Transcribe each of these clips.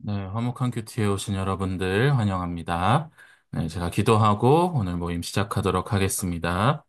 네, 화목한 큐티에 오신 여러분들 환영합니다. 네, 제가 기도하고 오늘 모임 시작하도록 하겠습니다.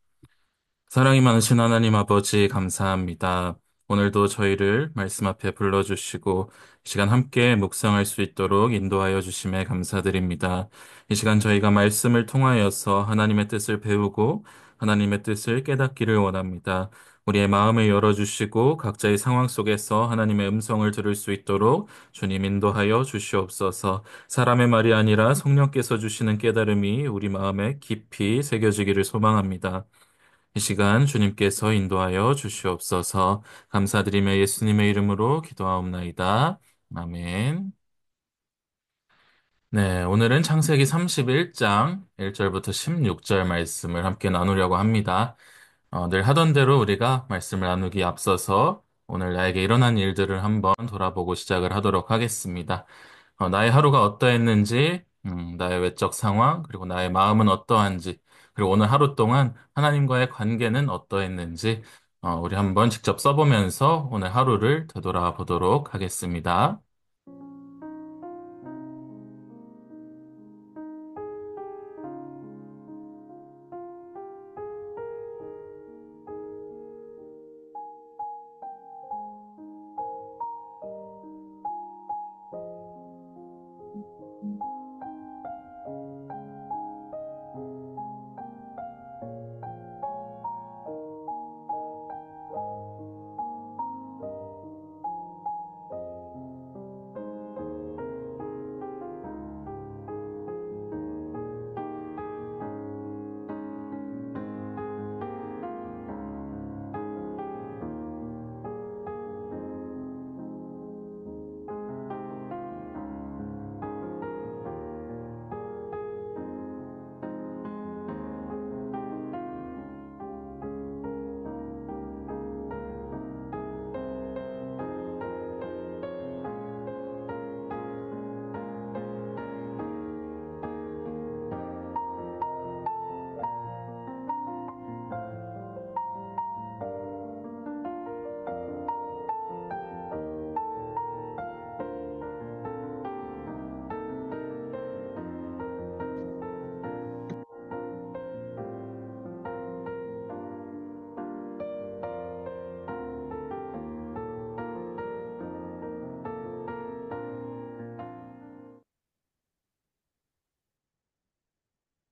사랑이 많으신 하나님 아버지 감사합니다. 오늘도 저희를 말씀 앞에 불러주시고 이 시간 함께 묵상할 수 있도록 인도하여 주심에 감사드립니다. 이 시간 저희가 말씀을 통하여서 하나님의 뜻을 배우고 하나님의 뜻을 깨닫기를 원합니다. 우리의 마음을 열어주시고 각자의 상황 속에서 하나님의 음성을 들을 수 있도록 주님 인도하여 주시옵소서. 사람의 말이 아니라 성령께서 주시는 깨달음이 우리 마음에 깊이 새겨지기를 소망합니다. 이 시간 주님께서 인도하여 주시옵소서. 감사드리며 예수님의 이름으로 기도하옵나이다. 아멘. 네, 오늘은 창세기 31장 1절부터 16절 말씀을 함께 나누려고 합니다. 늘 하던 대로 우리가 말씀을 나누기 앞서서 오늘 나에게 일어난 일들을 한번 돌아보고 시작을 하도록 하겠습니다. 나의 하루가 어떠했는지, 나의 외적 상황, 그리고 나의 마음은 어떠한지, 그리고 오늘 하루 동안 하나님과의 관계는 어떠했는지, 우리 한번 직접 써보면서 오늘 하루를 되돌아보도록 하겠습니다.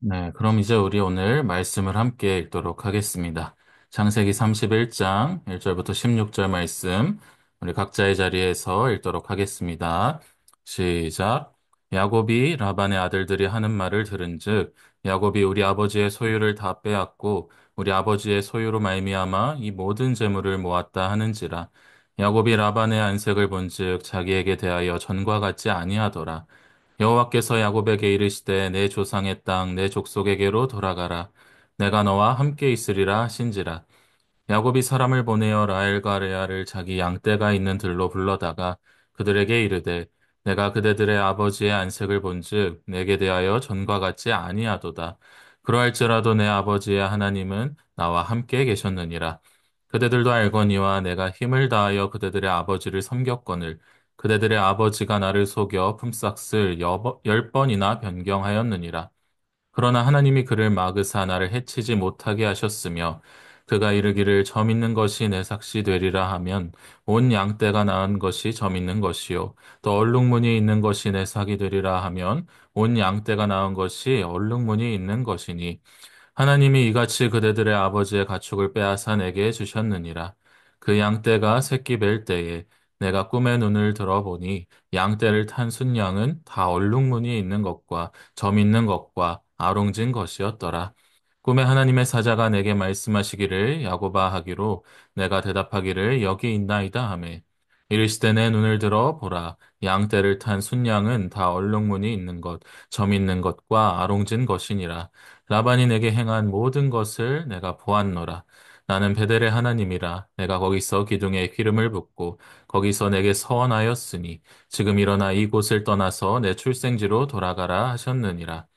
네, 그럼 이제 우리 오늘 말씀을 함께 읽도록 하겠습니다. 창세기 31장 1절부터 16절 말씀, 우리 각자의 자리에서 읽도록 하겠습니다. 시작. 야곱이 라반의 아들들이 하는 말을 들은즉 야곱이 우리 아버지의 소유를 다 빼앗고 우리 아버지의 소유로 말미암아 이 모든 재물을 모았다 하는지라. 야곱이 라반의 안색을 본즉 자기에게 대하여 전과 같지 아니하더라. 여호와께서 야곱에게 이르시되 내 조상의 땅 내 족속에게로 돌아가라. 내가 너와 함께 있으리라 하신지라. 야곱이 사람을 보내어 라헬과 레아를 자기 양떼가 있는 들로 불러다가 그들에게 이르되 내가 그대들의 아버지의 안색을 본즉 내게 대하여 전과 같지 아니하도다. 그러할지라도 내 아버지의 하나님은 나와 함께 계셨느니라. 그대들도 알거니와 내가 힘을 다하여 그대들의 아버지를 섬겼거늘 그대들의 아버지가 나를 속여 품삯을 10번이나 변경하였느니라. 그러나 하나님이 그를 막으사 나를 해치지 못하게 하셨으며 그가 이르기를 점 있는 것이 내 삭시 되리라 하면 온 양떼가 낳은 것이 점 있는 것이요 또 얼룩무늬 있는 것이 내 삭이 되리라 하면 온 양떼가 낳은 것이 얼룩무늬 있는 것이니 하나님이 이같이 그대들의 아버지의 가축을 빼앗아 내게 주셨느니라. 그 양떼가 새끼 뵐 때에 내가 꿈에 눈을 들어보니 양떼를 탄 순양은 다 얼룩무늬 있는 것과 점 있는 것과 아롱진 것이었더라. 꿈에 하나님의 사자가 내게 말씀하시기를 야고바 하기로 내가 대답하기를 여기 있나이다 하매 이르시되 내 눈을 들어 보라 양떼를 탄 순양은 다 얼룩무늬 있는 것, 점 있는 것과 아롱진 것이니라. 라반이 내게 행한 모든 것을 내가 보았노라. 나는 베델의 하나님이라 내가 거기서 기둥에 기름을 붓고 거기서 내게 서원하였으니 지금 일어나 이곳을 떠나서 내 출생지로 돌아가라 하셨느니라.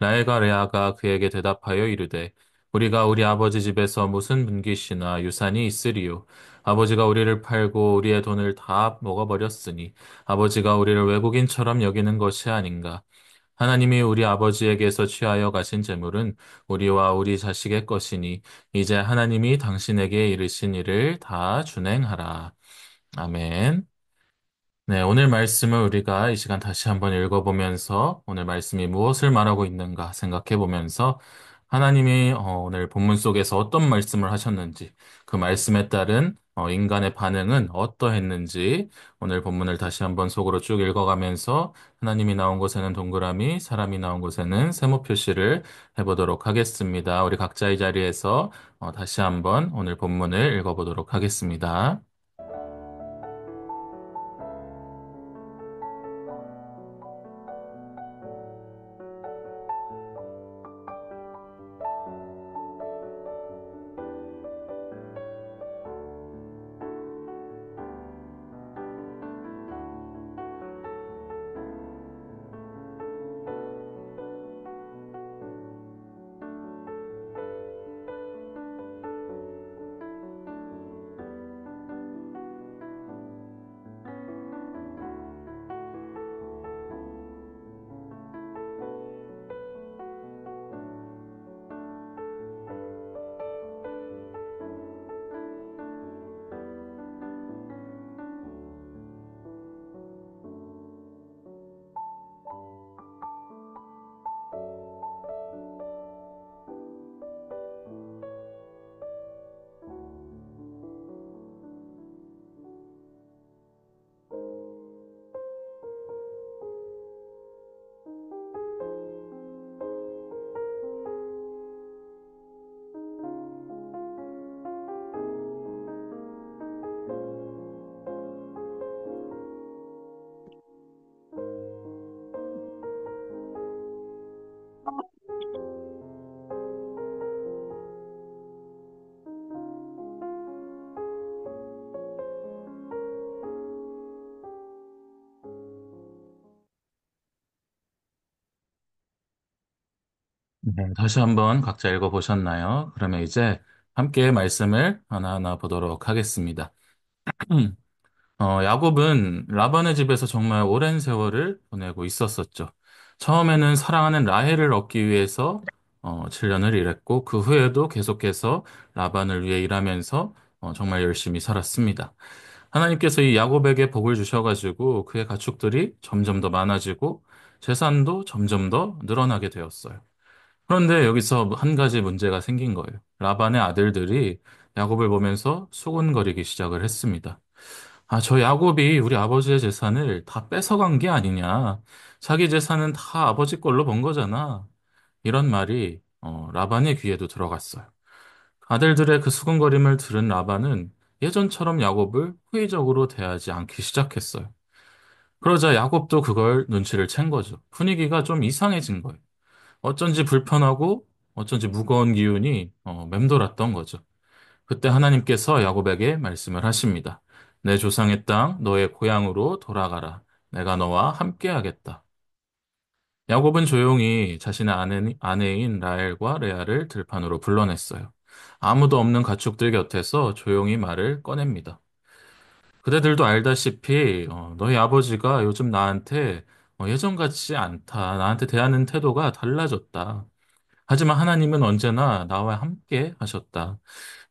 라헬과 레아가 그에게 대답하여 이르되 우리가 우리 아버지 집에서 무슨 분깃이나 유산이 있으리요. 아버지가 우리를 팔고 우리의 돈을 다 먹어버렸으니 아버지가 우리를 외국인처럼 여기는 것이 아닌가. 하나님이 우리 아버지에게서 취하여 가신 재물은 우리와 우리 자식의 것이니 이제 하나님이 당신에게 이르신 일을 다 준행하라. 아멘. 네, 오늘 말씀을 우리가 이 시간 다시 한번 읽어보면서 오늘 말씀이 무엇을 말하고 있는가 생각해 보면서 하나님이 오늘 본문 속에서 어떤 말씀을 하셨는지 그 말씀에 따른 인간의 반응은 어떠했는지 오늘 본문을 다시 한번 속으로 쭉 읽어가면서 하나님이 나온 곳에는 동그라미, 사람이 나온 곳에는 세모 표시를 해보도록 하겠습니다. 우리 각자의 자리에서 다시 한번 오늘 본문을 읽어보도록 하겠습니다. 네, 다시 한번 각자 읽어보셨나요? 그러면 이제 함께 말씀을 하나하나 보도록 하겠습니다. 야곱은 라반의 집에서 정말 오랜 세월을 보내고 있었었죠. 처음에는 사랑하는 라헬을 얻기 위해서 7년을 일했고 그 후에도 계속해서 라반을 위해 일하면서 정말 열심히 살았습니다. 하나님께서 이 야곱에게 복을 주셔가지고 그의 가축들이 점점 더 많아지고 재산도 점점 더 늘어나게 되었어요. 그런데 여기서 한 가지 문제가 생긴 거예요. 라반의 아들들이 야곱을 보면서 수군거리기 시작을 했습니다. 아, 저 야곱이 우리 아버지의 재산을 다 뺏어간 게 아니냐. 자기 재산은 다 아버지 걸로 번 거잖아. 이런 말이 라반의 귀에도 들어갔어요. 아들들의 그 수군거림을 들은 라반은 예전처럼 야곱을 호의적으로 대하지 않기 시작했어요. 그러자 야곱도 그걸 눈치를 챈 거죠. 분위기가 좀 이상해진 거예요. 어쩐지 불편하고 어쩐지 무거운 기운이 맴돌았던 거죠. 그때 하나님께서 야곱에게 말씀을 하십니다. 내 조상의 땅, 너의 고향으로 돌아가라. 내가 너와 함께하겠다. 야곱은 조용히 자신의 아내인 라헬과 레아를 들판으로 불러냈어요. 아무도 없는 가축들 곁에서 조용히 말을 꺼냅니다. 그대들도 알다시피 너희 아버지가 요즘 나한테 예전 같지 않다. 나한테 대하는 태도가 달라졌다. 하지만 하나님은 언제나 나와 함께 하셨다.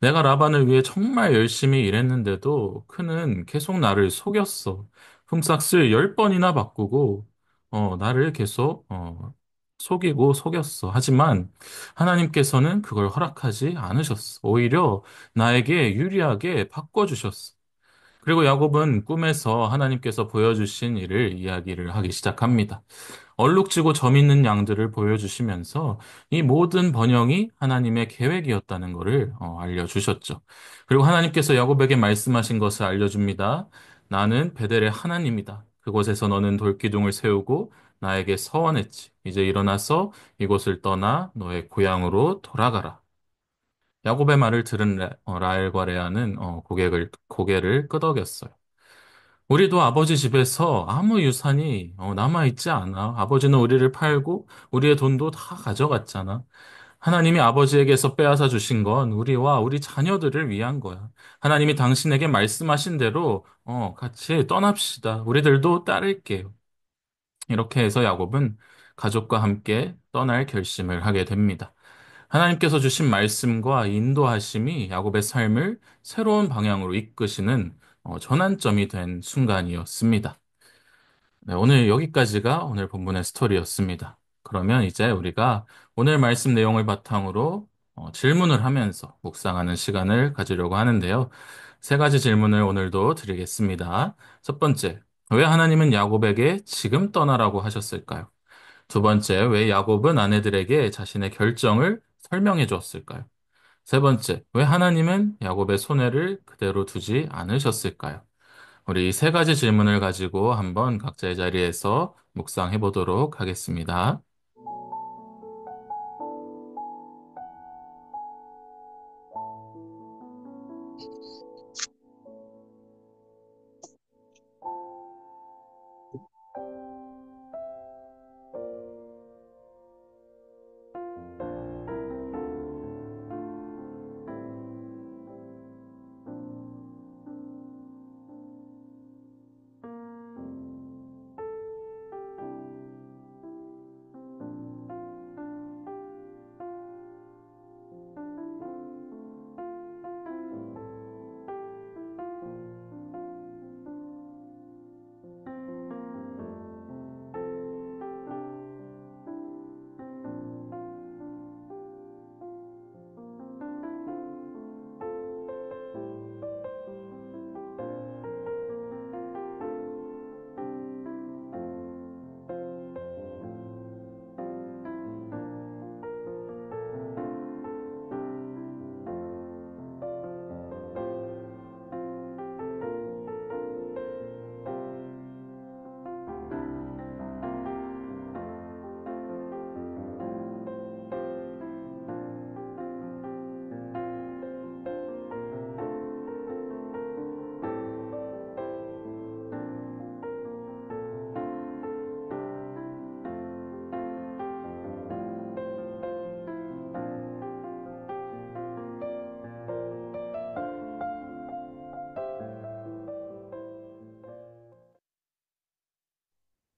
내가 라반을 위해 정말 열심히 일했는데도 그는 계속 나를 속였어. 품삯을 10번이나 바꾸고, 나를 계속, 속이고 속였어. 하지만 하나님께서는 그걸 허락하지 않으셨어. 오히려 나에게 유리하게 바꿔주셨어. 그리고 야곱은 꿈에서 하나님께서 보여주신 일을 이야기를 하기 시작합니다. 얼룩지고 점 있는 양들을 보여주시면서 이 모든 번영이 하나님의 계획이었다는 것을 알려주셨죠. 그리고 하나님께서 야곱에게 말씀하신 것을 알려줍니다. 나는 베델의 하나님이다. 그곳에서 너는 돌기둥을 세우고 나에게 서원했지. 이제 일어나서 이곳을 떠나 너의 고향으로 돌아가라. 야곱의 말을 들은 라헬과 레아는 고개를 끄덕였어요. 우리도 아버지 집에서 아무 유산이 남아있지 않아. 아버지는 우리를 팔고 우리의 돈도 다 가져갔잖아. 하나님이 아버지에게서 빼앗아 주신 건 우리와 우리 자녀들을 위한 거야. 하나님이 당신에게 말씀하신 대로, 같이 떠납시다. 우리들도 따를게요. 이렇게 해서 야곱은 가족과 함께 떠날 결심을 하게 됩니다. 하나님께서 주신 말씀과 인도하심이 야곱의 삶을 새로운 방향으로 이끄시는 전환점이 된 순간이었습니다. 네, 오늘 여기까지가 오늘 본문의 스토리였습니다. 그러면 이제 우리가 오늘 말씀 내용을 바탕으로 질문을 하면서 묵상하는 시간을 가지려고 하는데요. 세 가지 질문을 오늘도 드리겠습니다. 첫 번째, 왜 하나님은 야곱에게 지금 떠나라고 하셨을까요? 두 번째, 왜 야곱은 아내들에게 자신의 결정을 설명해 주었을까요? 세 번째, 왜 하나님은 야곱의 손해를 그대로 두지 않으셨을까요? 우리 이 세 가지 질문을 가지고 한번 각자의 자리에서 묵상해 보도록 하겠습니다.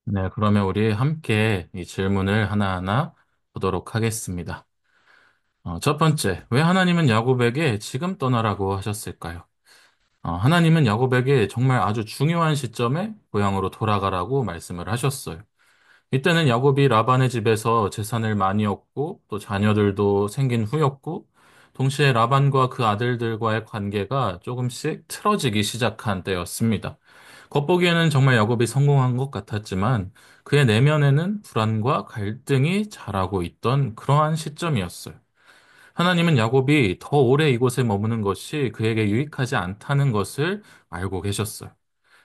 네, 그러면 우리 함께 이 질문을 하나하나 보도록 하겠습니다. 첫 번째, 왜 하나님은 야곱에게 지금 떠나라고 하셨을까요? 하나님은 야곱에게 정말 아주 중요한 시점에 고향으로 돌아가라고 말씀을 하셨어요. 이때는 야곱이 라반의 집에서 재산을 많이 얻고 또 자녀들도 생긴 후였고 동시에 라반과 그 아들들과의 관계가 조금씩 틀어지기 시작한 때였습니다. 겉보기에는 정말 야곱이 성공한 것 같았지만 그의 내면에는 불안과 갈등이 자라고 있던 그러한 시점이었어요. 하나님은 야곱이 더 오래 이곳에 머무는 것이 그에게 유익하지 않다는 것을 알고 계셨어요.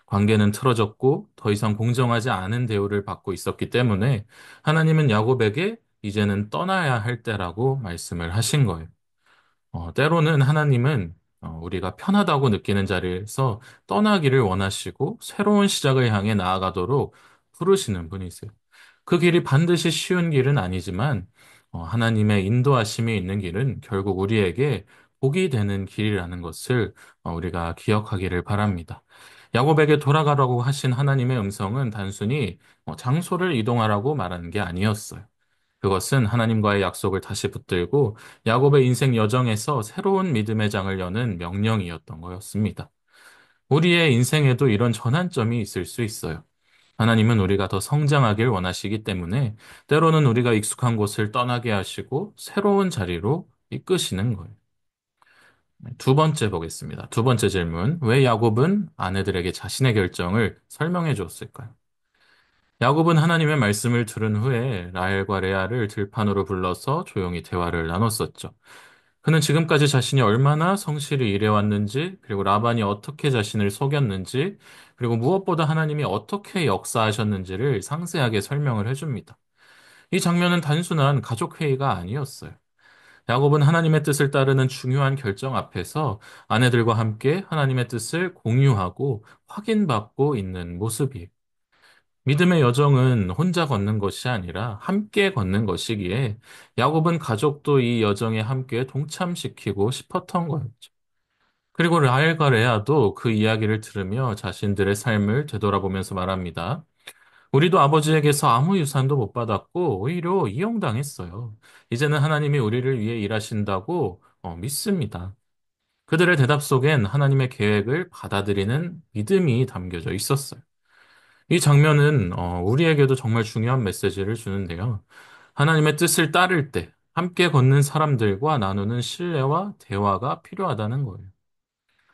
관계는 틀어졌고 더 이상 공정하지 않은 대우를 받고 있었기 때문에 하나님은 야곱에게 이제는 떠나야 할 때라고 말씀을 하신 거예요. 때로는 하나님은 우리가 편하다고 느끼는 자리에서 떠나기를 원하시고 새로운 시작을 향해 나아가도록 부르시는 분이세요. 그 길이 반드시 쉬운 길은 아니지만 하나님의 인도하심이 있는 길은 결국 우리에게 복이 되는 길이라는 것을 우리가 기억하기를 바랍니다. 야곱에게 돌아가라고 하신 하나님의 음성은 단순히 장소를 이동하라고 말하는 게 아니었어요. 그것은 하나님과의 약속을 다시 붙들고 야곱의 인생 여정에서 새로운 믿음의 장을 여는 명령이었던 거였습니다. 우리의 인생에도 이런 전환점이 있을 수 있어요. 하나님은 우리가 더 성장하길 원하시기 때문에 때로는 우리가 익숙한 곳을 떠나게 하시고 새로운 자리로 이끄시는 거예요. 두 번째 보겠습니다. 두 번째 질문. 왜 야곱은 아내들에게 자신의 결정을 설명해 주었을까요? 야곱은 하나님의 말씀을 들은 후에 라헬과 레아를 들판으로 불러서 조용히 대화를 나눴었죠. 그는 지금까지 자신이 얼마나 성실히 일해왔는지, 그리고 라반이 어떻게 자신을 속였는지, 그리고 무엇보다 하나님이 어떻게 역사하셨는지를 상세하게 설명을 해줍니다. 이 장면은 단순한 가족 회의가 아니었어요. 야곱은 하나님의 뜻을 따르는 중요한 결정 앞에서 아내들과 함께 하나님의 뜻을 공유하고 확인받고 있는 모습이에요. 믿음의 여정은 혼자 걷는 것이 아니라 함께 걷는 것이기에 야곱은 가족도 이 여정에 함께 동참시키고 싶었던 거였죠. 그리고 라헬과 레아도 그 이야기를 들으며 자신들의 삶을 되돌아보면서 말합니다. 우리도 아버지에게서 아무 유산도 못 받았고 오히려 이용당했어요. 이제는 하나님이 우리를 위해 일하신다고 믿습니다. 그들의 대답 속엔 하나님의 계획을 받아들이는 믿음이 담겨져 있었어요. 이 장면은 우리에게도 정말 중요한 메시지를 주는데요. 하나님의 뜻을 따를 때 함께 걷는 사람들과 나누는 신뢰와 대화가 필요하다는 거예요.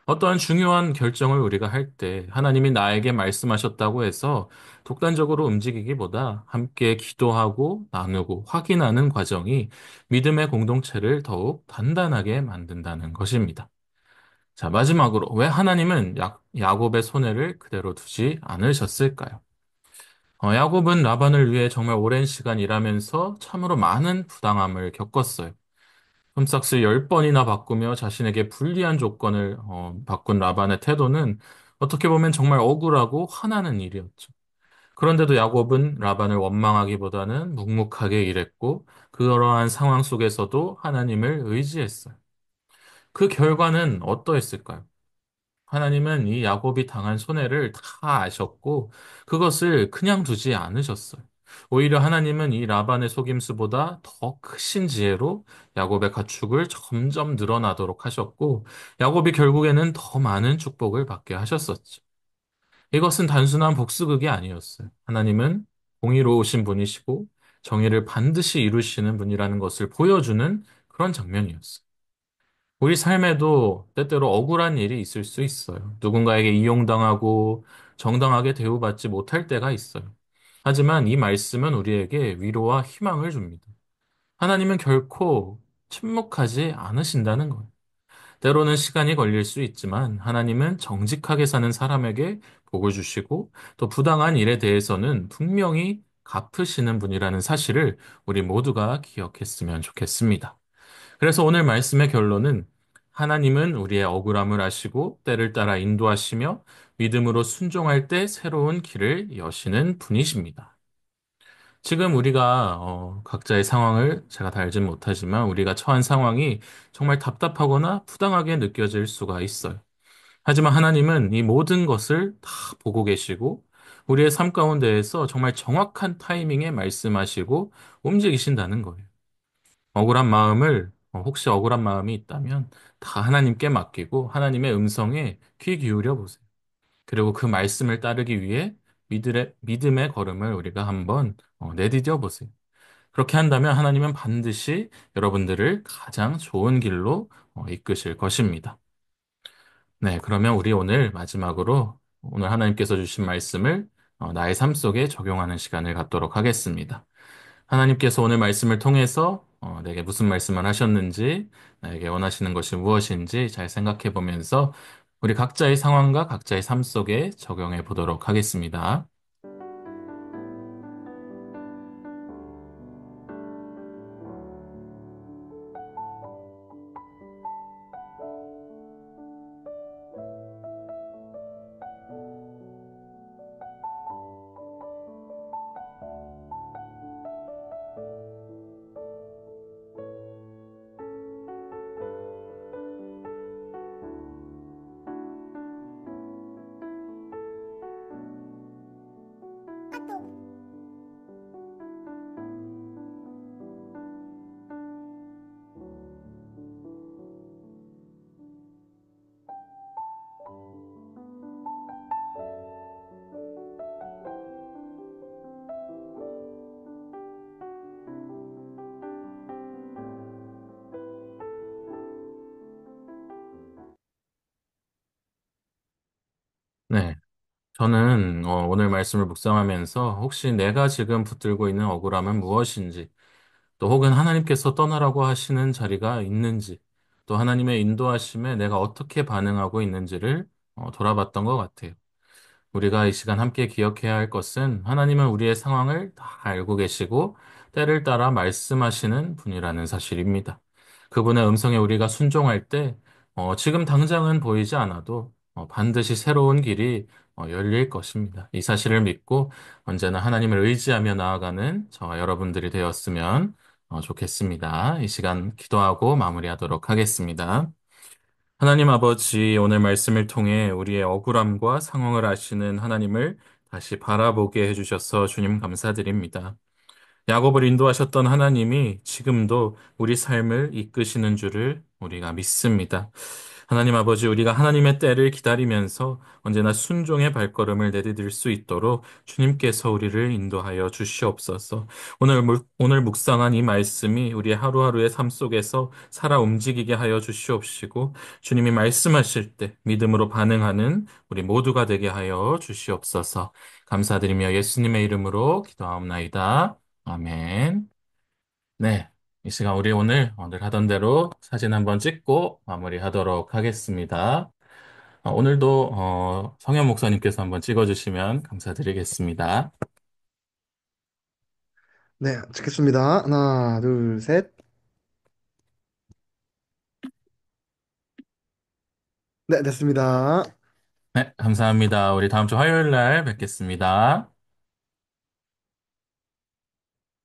어떠한 중요한 결정을 우리가 할 때 하나님이 나에게 말씀하셨다고 해서 독단적으로 움직이기보다 함께 기도하고 나누고 확인하는 과정이 믿음의 공동체를 더욱 단단하게 만든다는 것입니다. 자, 마지막으로 왜 하나님은 야곱의 손해를 그대로 두지 않으셨을까요? 야곱은 라반을 위해 정말 오랜 시간 일하면서 참으로 많은 부당함을 겪었어요. 흠삭슬 10번이나 바꾸며 자신에게 불리한 조건을 바꾼 라반의 태도는 어떻게 보면 정말 억울하고 화나는 일이었죠. 그런데도 야곱은 라반을 원망하기보다는 묵묵하게 일했고 그러한 상황 속에서도 하나님을 의지했어요. 그 결과는 어떠했을까요? 하나님은 이 야곱이 당한 손해를 다 아셨고 그것을 그냥 두지 않으셨어요. 오히려 하나님은 이 라반의 속임수보다 더 크신 지혜로 야곱의 가축을 점점 늘어나도록 하셨고 야곱이 결국에는 더 많은 축복을 받게 하셨었죠. 이것은 단순한 복수극이 아니었어요. 하나님은 공의로우신 분이시고 정의를 반드시 이루시는 분이라는 것을 보여주는 그런 장면이었어요. 우리 삶에도 때때로 억울한 일이 있을 수 있어요. 누군가에게 이용당하고 정당하게 대우받지 못할 때가 있어요. 하지만 이 말씀은 우리에게 위로와 희망을 줍니다. 하나님은 결코 침묵하지 않으신다는 거예요. 때로는 시간이 걸릴 수 있지만 하나님은 정직하게 사는 사람에게 복을 주시고 또 부당한 일에 대해서는 분명히 갚으시는 분이라는 사실을 우리 모두가 기억했으면 좋겠습니다. 그래서 오늘 말씀의 결론은 하나님은 우리의 억울함을 아시고 때를 따라 인도하시며 믿음으로 순종할 때 새로운 길을 여시는 분이십니다. 지금 우리가 각자의 상황을 제가 다 알진 못하지만 우리가 처한 상황이 정말 답답하거나 부당하게 느껴질 수가 있어요. 하지만 하나님은 이 모든 것을 다 보고 계시고 우리의 삶 가운데에서 정말 정확한 타이밍에 말씀하시고 움직이신다는 거예요. 억울한 마음을, 혹시 억울한 마음이 있다면 다 하나님께 맡기고 하나님의 음성에 귀 기울여 보세요. 그리고 그 말씀을 따르기 위해 믿음의 걸음을 우리가 한번 내디뎌 보세요. 그렇게 한다면 하나님은 반드시 여러분들을 가장 좋은 길로 이끄실 것입니다. 네, 그러면 우리 오늘 마지막으로 오늘 하나님께서 주신 말씀을 나의 삶 속에 적용하는 시간을 갖도록 하겠습니다. 하나님께서 오늘 말씀을 통해서 내게 무슨 말씀을 하셨는지, 나에게 원하시는 것이 무엇인지 잘 생각해 보면서 우리 각자의 상황과 각자의 삶 속에 적용해 보도록 하겠습니다. 네. 저는 오늘 말씀을 묵상하면서 혹시 내가 지금 붙들고 있는 억울함은 무엇인지, 또 혹은 하나님께서 떠나라고 하시는 자리가 있는지, 또 하나님의 인도하심에 내가 어떻게 반응하고 있는지를 돌아봤던 것 같아요. 우리가 이 시간 함께 기억해야 할 것은 하나님은 우리의 상황을 다 알고 계시고 때를 따라 말씀하시는 분이라는 사실입니다. 그분의 음성에 우리가 순종할 때 지금 당장은 보이지 않아도 반드시 새로운 길이 열릴 것입니다. 이 사실을 믿고 언제나 하나님을 의지하며 나아가는 저와 여러분들이 되었으면 좋겠습니다. 이 시간 기도하고 마무리하도록 하겠습니다. 하나님 아버지, 오늘 말씀을 통해 우리의 억울함과 상황을 아시는 하나님을 다시 바라보게 해주셔서 주님 감사드립니다. 야곱을 인도하셨던 하나님이 지금도 우리 삶을 이끄시는 줄을 우리가 믿습니다. 하나님 아버지, 우리가 하나님의 때를 기다리면서 언제나 순종의 발걸음을 내디딜 수 있도록 주님께서 우리를 인도하여 주시옵소서. 오늘 묵상한 이 말씀이 우리의 하루하루의 삶 속에서 살아 움직이게 하여 주시옵시고, 주님이 말씀하실 때 믿음으로 반응하는 우리 모두가 되게 하여 주시옵소서. 감사드리며 예수님의 이름으로 기도하옵나이다. 아멘. 네. 이 시간 우리 오늘 하던 대로 사진 한번 찍고 마무리하도록 하겠습니다. 오늘도 성현 목사님께서 한번 찍어주시면 감사드리겠습니다. 네, 찍겠습니다. 하나, 둘, 셋. 네, 됐습니다. 네, 감사합니다. 우리 다음 주 화요일 날 뵙겠습니다.